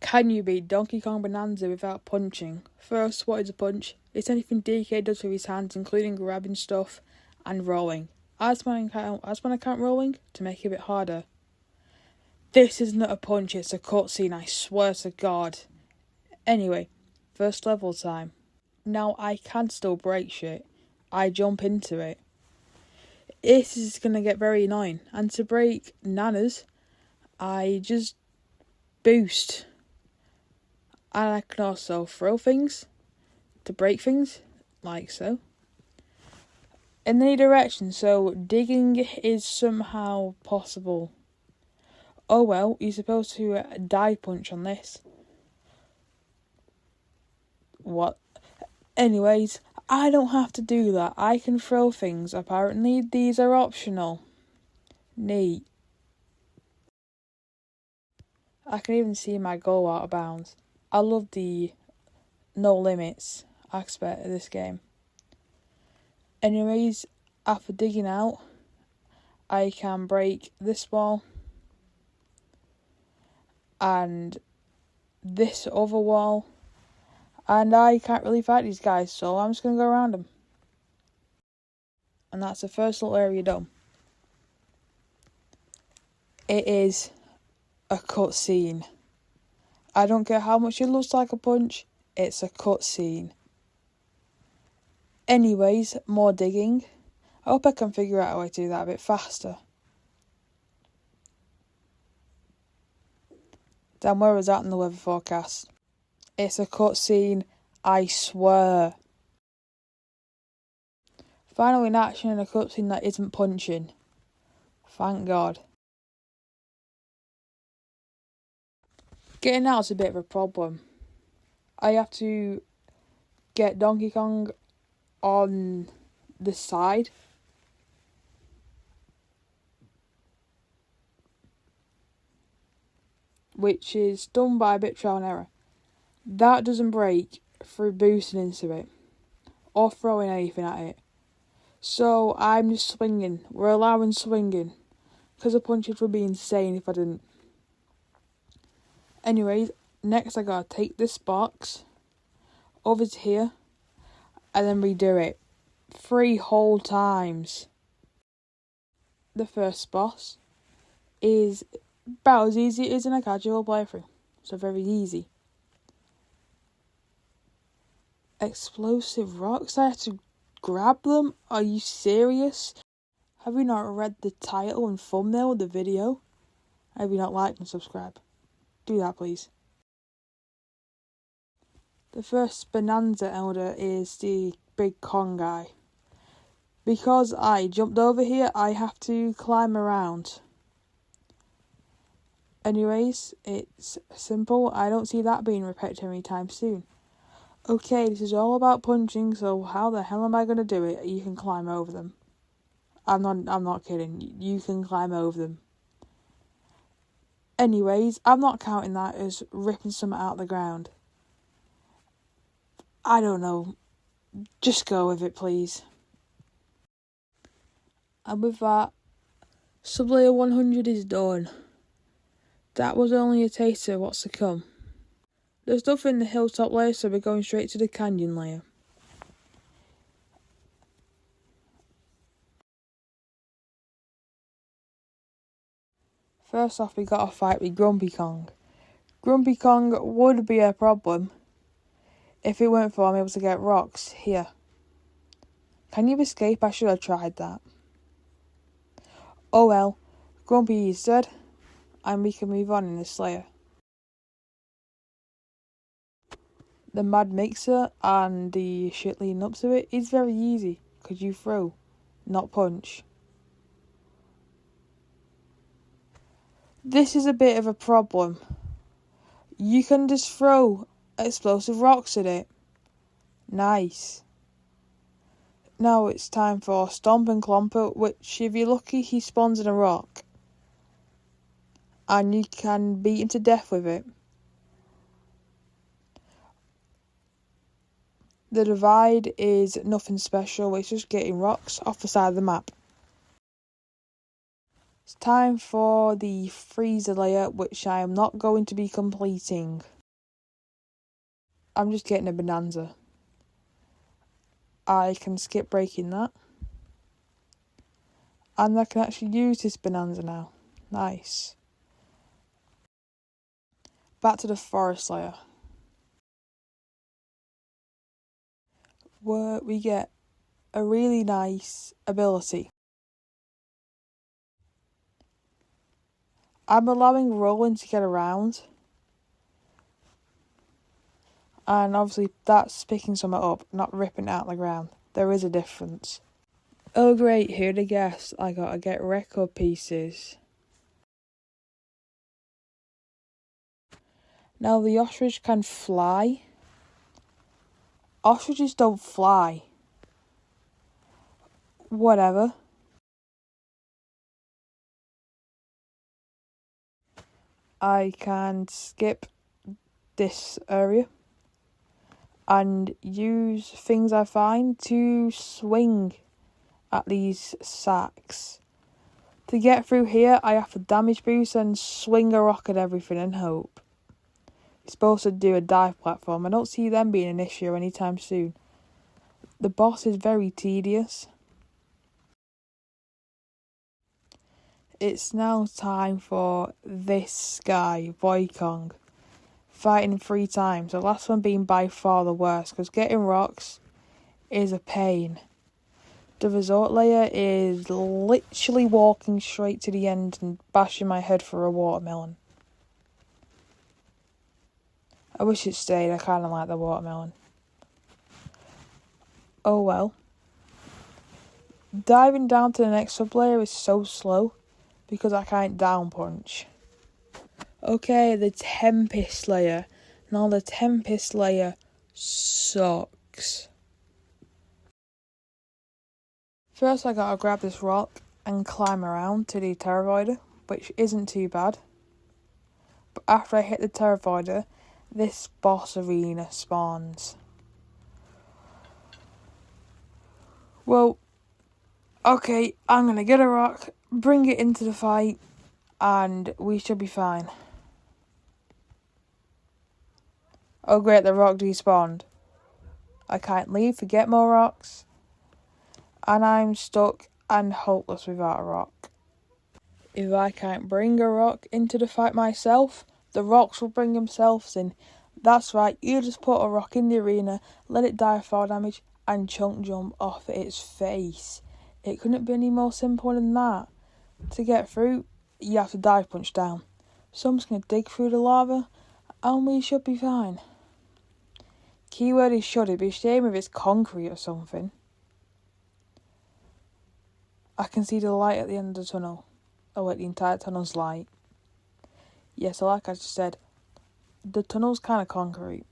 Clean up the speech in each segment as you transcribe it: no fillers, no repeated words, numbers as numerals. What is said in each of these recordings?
Can you beat Donkey Kong Bananza without punching? First, what is a punch? It's anything DK does with his hands, including grabbing stuff and rolling. As when I count rolling, to make it a bit harder. This is not a punch, it's a cutscene, I swear to God. Anyway, first level time. Now I can still break shit. I jump into it. This is going to get very annoying. And to break nanas, I just boost. And I can also throw things to break things, like so. In any direction, so digging is somehow possible. Oh well, you're supposed to die punch on this. What? Anyways, I don't have to do that. I can throw things. Apparently, these are optional. Neat. I can even see my goal out of bounds. I love the no limits aspect of this game. Anyways, after digging out, I can break this wall and this other wall, and I can't really fight these guys, so I'm just going to go around them. And that's the first little area done. It is a cutscene. I don't care how much it looks like a punch, it's a cutscene. Anyways, more digging. I hope I can figure out a way to do that a bit faster. Damn, where was that in the weather forecast? It's a cutscene, I swear. Finally an action in a cutscene that isn't punching. Thank God. Getting out is a bit of a problem. I have to get Donkey Kong on the side. Which is done by a bit of trial and error. That doesn't break through boosting into it. Or throwing anything at it. So I'm just swinging. We're allowing swinging. Because the punches would be insane if I didn't. Anyways, next I gotta take this box over to here and then redo it 3 whole times. The first boss is about as easy as in a casual playthrough, so very easy. Explosive rocks, I have to grab them? Are you serious? Have you not read the title and thumbnail of the video? Have you not liked and subscribed? Do that, please. The first Bananza elder is the big Kong guy. Because I jumped over here, I have to climb around. Anyways, it's simple. I don't see that being repeated anytime soon. Okay, this is all about punching, so how the hell am I going to do it? You can climb over them. I'm not kidding. You can climb over them. Anyways, I'm not counting that as ripping something out of the ground. I don't know. Just go with it, please. And with that, Sub-Layer 100 is done. That was only a taster of what's to come. There's nothing in the hilltop layer, so we're going straight to the canyon layer. First off, we got a fight with Grumpy Kong. Grumpy Kong would be a problem if it weren't for I'm able to get rocks here. Can you escape? I should have tried that. Oh well, Grumpy is dead, and we can move on in this layer. The Mad Mixer and the shit leading up to it is very easy, because you throw, not punch. This is a bit of a problem. You can just throw explosive rocks at it. Nice. Now it's time for Stomp and Clomper, which if you're lucky he spawns in a rock. And you can beat him to death with it. The Divide is nothing special, it's just getting rocks off the side of the map. It's time for the freezer layer, which I am not going to be completing. I'm just getting a Bananza. I can skip breaking that. And I can actually use this Bananza now. Nice. Back to the forest layer. Where we get a really nice ability. I'm allowing rolling to get around. And obviously that's picking something up, not ripping it out of the ground. There is a difference. Oh great, who'd have guessed I gotta get record pieces. Now the ostrich can fly. Ostriches don't fly. Whatever. I can skip this area and use things I find to swing at these sacks. To get through here, I have to damage boost and swing a rock at everything and hope. You're supposed to do a dive platform. I don't see them being an issue anytime soon. The boss is very tedious. It's now time for this guy, Boy Kong, fighting 3 times. The last one being by far the worst, because getting rocks is a pain. The resort layer is literally walking straight to the end and bashing my head for a watermelon. I wish it stayed, I kind of like the watermelon. Oh well. Diving down to the next sub-layer is so slow because I can't down punch. Okay, the Tempest layer. Now the Tempest layer sucks. First I gotta grab this rock and climb around to the Terravoider, which isn't too bad. But after I hit the Terravoider, this boss arena spawns. Well, okay, I'm gonna get a rock, bring it into the fight, and we should be fine. Oh great, the rock despawned. I can't leave to get more rocks. And I'm stuck and hopeless without a rock. If I can't bring a rock into the fight myself, the rocks will bring themselves in. That's right, you just put a rock in the arena, let it die 4 damage, and chunk jump off its face. It couldn't be any more simple than that. To get through, you have to dive punch down. So I'm just going to dig through the lava, and we should be fine. Keyword is should. It'd be a shame if it's concrete or something. I can see the light at the end of the tunnel. Oh wait, the entire tunnel's light. Yeah, so like I just said, the tunnel's kind of concrete.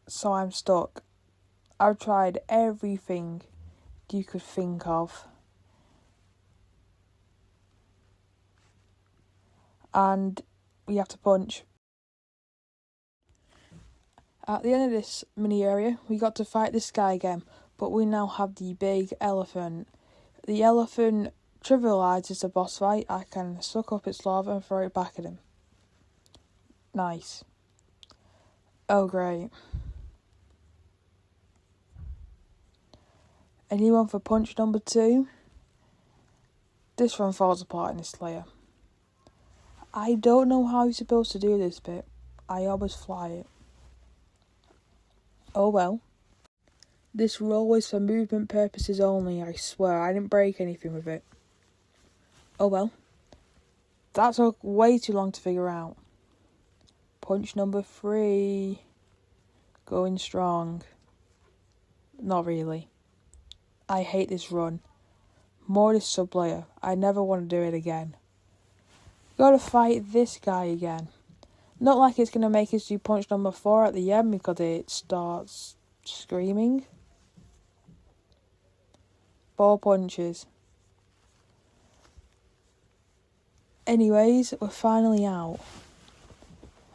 So I'm stuck. I've tried everything you could think of. And we have to punch. At the end of this mini area, we got to fight this guy again, but we now have the big elephant. The elephant trivialises the boss fight. I can suck up its lava and throw it back at him. Nice. Oh great. Anyone for punch number 2? This one falls apart in this layer. I don't know how you're supposed to do this bit. I always fly it. Oh well. This roll is for movement purposes only, I swear. I didn't break anything with it. Oh well. That took way too long to figure out. Punch number 3. Going strong. Not really. I hate this run. More this sub-layer. I never want to do it again. Gotta fight this guy again. Not like it's gonna make us do punch number 4 at the end because it starts screaming. 4 punches. Anyways, we're finally out.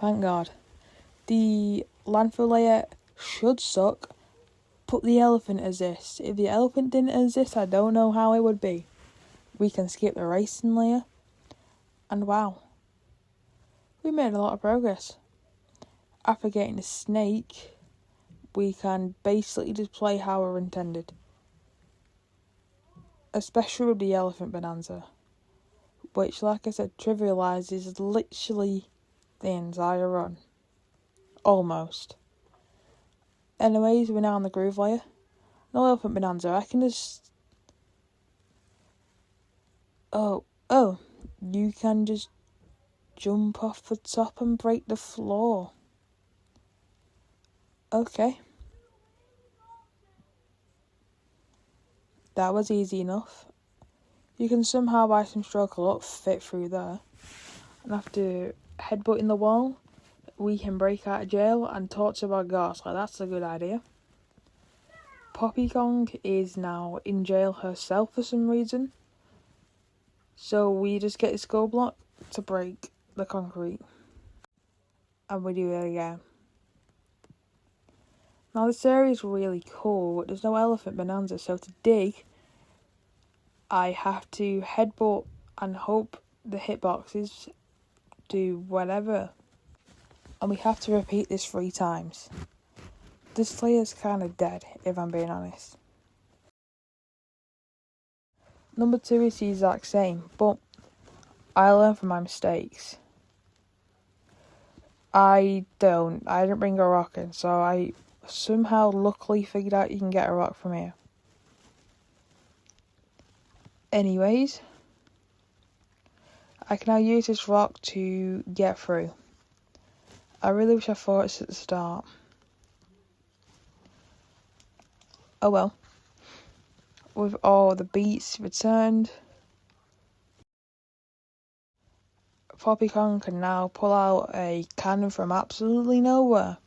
Thank God. The landfill layer should suck, but the elephant exists. If the elephant didn't exist, I don't know how it would be. We can skip the racing layer. And wow. We made a lot of progress. After getting the snake, we can basically just play how we're intended. Especially with the elephant bonanza, which, like I said, trivialises literally the entire run. Almost. Anyways, we're now on the groove layer. No elephant bonanza, I can just... Oh, you can just jump off the top and break the floor. Okay. That was easy enough. You can somehow, by some stroke of luck, fit through there. And after headbutting the wall, we can break out of jail and talk to our ghost. Like, that's a good idea. Poppy Kong is now in jail herself for some reason. So we just get a skull block to break the concrete. And we do it again. Now this area is really cool, but there's no elephant bonanza, so to dig, I have to headbutt and hope the hitboxes do whatever. And we have to repeat this 3 times. This layer's kind of dead, if I'm being honest. Number 2 is the exact same, but I learn from my mistakes. I didn't bring a rock in, so I somehow luckily figured out you can get a rock from here. Anyways, I can now use this rock to get through. I really wish I thought this at the start. Oh well. With all the beats returned, Poppy Kong can now pull out a cannon from absolutely nowhere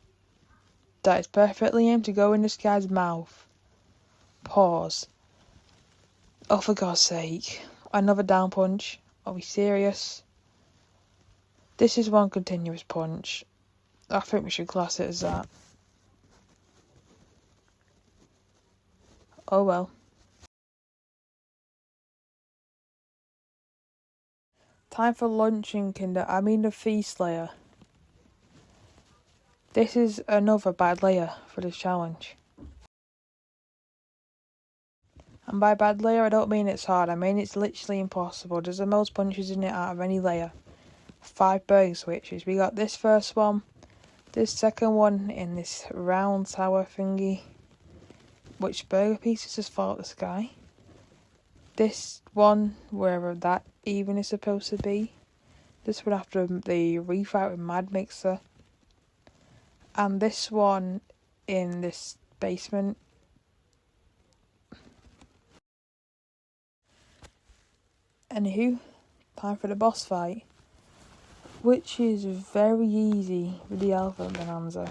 that is perfectly aimed to go in this guy's mouth. Pause. Oh, for God's sake. Another down punch. Are we serious? This is one continuous punch. I think we should class it as that. Oh well. Time for lunch in the feast layer. This is another bad layer for this challenge. And by bad layer, I don't mean it's hard, I mean it's literally impossible. There's the most punches in it out of any layer. 5 burger switches. We got this first one, this second one in this round tower thingy, which burger pieces just fall out the sky. This one, wherever that even is supposed to be. This one after the refight with Mad Mixer. And this one in this basement. Anywho, time for the boss fight, which is very easy with the elephant bonanza.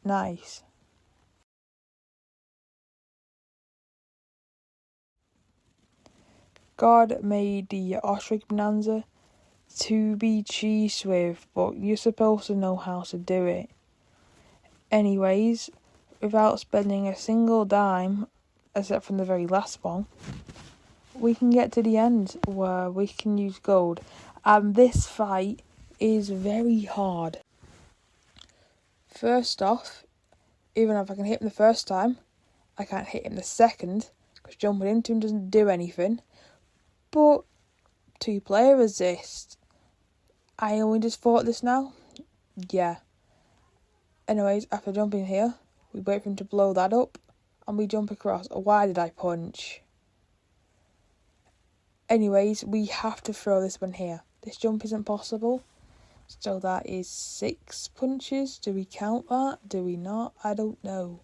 Nice. God made the ostrich bonanza to be cheesed with, but you're supposed to know how to do it. Anyways, without spending a single dime, except from the very last one, we can get to the end where we can use gold. And this fight is very hard. First off, even if I can hit him the first time, I can't hit him the second, because jumping into him doesn't do anything. But 2-player resist. I only just thought this now. Yeah. Anyways, after jumping here, we wait for him to blow that up, and we jump across. Why did I punch? Anyways, we have to throw this one here. This jump isn't possible. So that is 6 punches. Do we count that? Do we not? I don't know.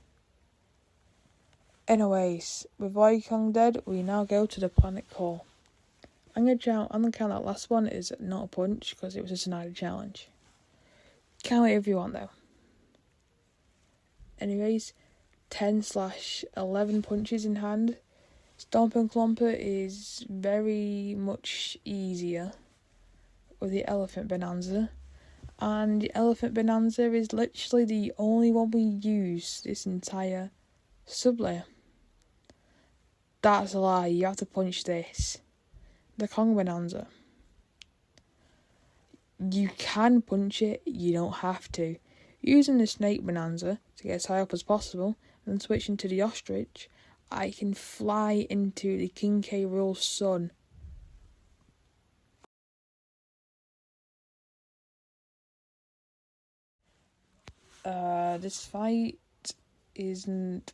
Anyways, with Donkey Kong dead, we now go to the planet core. I'm gonna count that last one is not a punch because it was a denied challenge. Count it if you want though. Anyways, 10/11 punches in hand. Stomp and Clomper is very much easier with the elephant bonanza. And the elephant bonanza is literally the only one we use this entire sub-layer. That's a lie, you have to punch this. The Kong bonanza. You can punch it, you don't have to. Using the snake Bananza to get as high up as possible, and switching to the ostrich, I can fly into the King K. Rool's sun. This fight isn't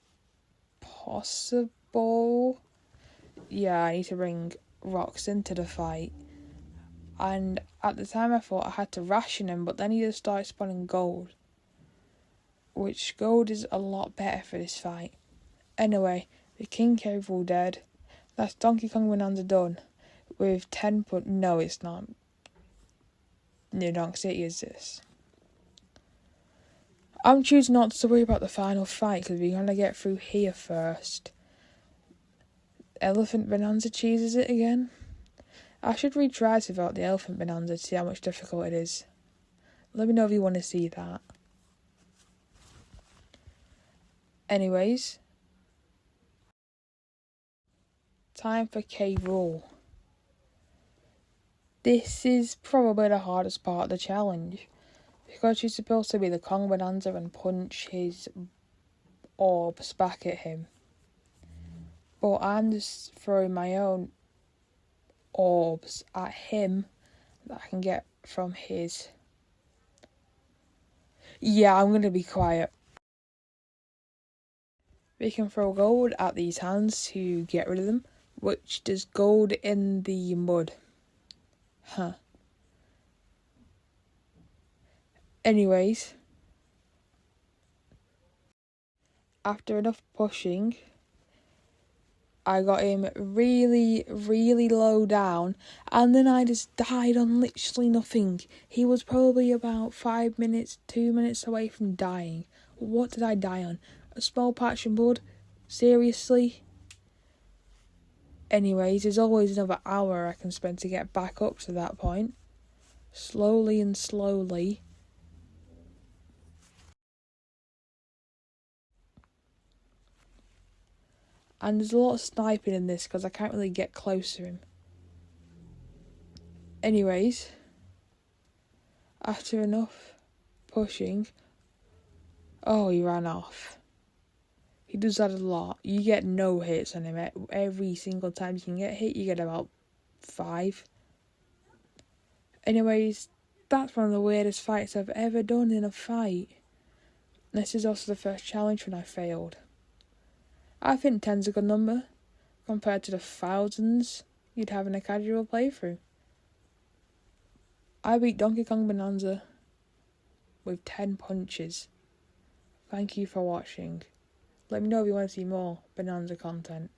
possible. Yeah, I need to bring rocks into the fight. And at the time I thought I had to ration him, but then he just started spawning gold. Which gold is a lot better for this fight. Anyway, the King K. Rool dead. That's Donkey Kong Bananza done. With 10 no, it's not. New Donk City is this. I'm choosing not to worry about the final fight because we're going to get through here first. Elephant Bananza cheeses it again. I should retry this without the Elephant Bananza to see how much difficult it is. Let me know if you want to see that. Anyways. Time for K. Rool. This is probably the hardest part of the challenge. Because you're supposed to be the Kong Bananza and punch his orbs back at him. But I'm just throwing my own orbs at him that I can get from his. Yeah, I'm going to be quiet. We can throw gold at these hands to get rid of them, which does gold in the mud. Huh. Anyways, after enough pushing, I got him really, really low down, and then I just died on literally nothing. He was probably about 2 minutes away from dying. What did I die on? A small patch of mud? Seriously? Anyways, there's always another hour I can spend to get back up to that point. Slowly and slowly. And there's a lot of sniping in this because I can't really get close to him. Anyways, after enough pushing, oh, he ran off. He does that a lot. You get no hits on him. Every single time you can get hit, you get about 5. Anyways, that's one of the weirdest fights I've ever done in a fight. This is also the first challenge when I failed. I think 10's a good number, compared to the thousands you'd have in a casual playthrough. I beat Donkey Kong Bananza with 10 punches. Thank you for watching. Let me know if you want to see more Bananza content.